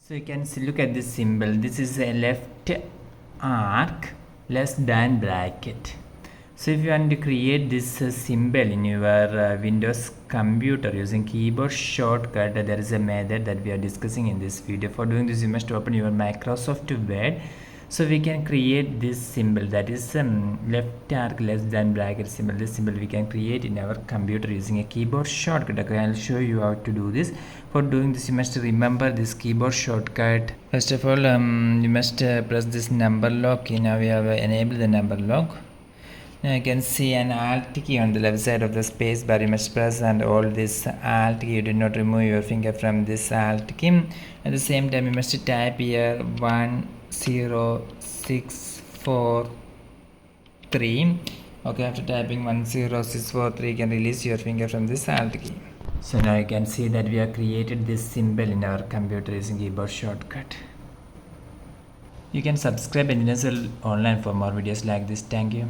So you can see, look at this symbol. This is a left arc less than bracket. So if you want to create this symbol in your Windows computer using keyboard shortcut, there is a method that we are discussing in this video. For doing this, you must open your Microsoft Word. So we can create this symbol, that is left arc less than bracket symbol. This symbol we can create in our computer using a keyboard shortcut. Okay, I'll show you how to do this. For doing this, you must remember this keyboard shortcut. First of all, you must press this number lock key. Now we have enabled the number lock. Now you can see an alt key on the left side of the space bar. You must press and hold this alt key. You do not remove your finger from this alt key. At the same time, you must type here 10643. Okay, after typing 10643, you can release your finger from this alt key. So now you can see that we have created this symbol in our computer using keyboard shortcut. You can subscribe Engineers Online for more videos like this. Thank you.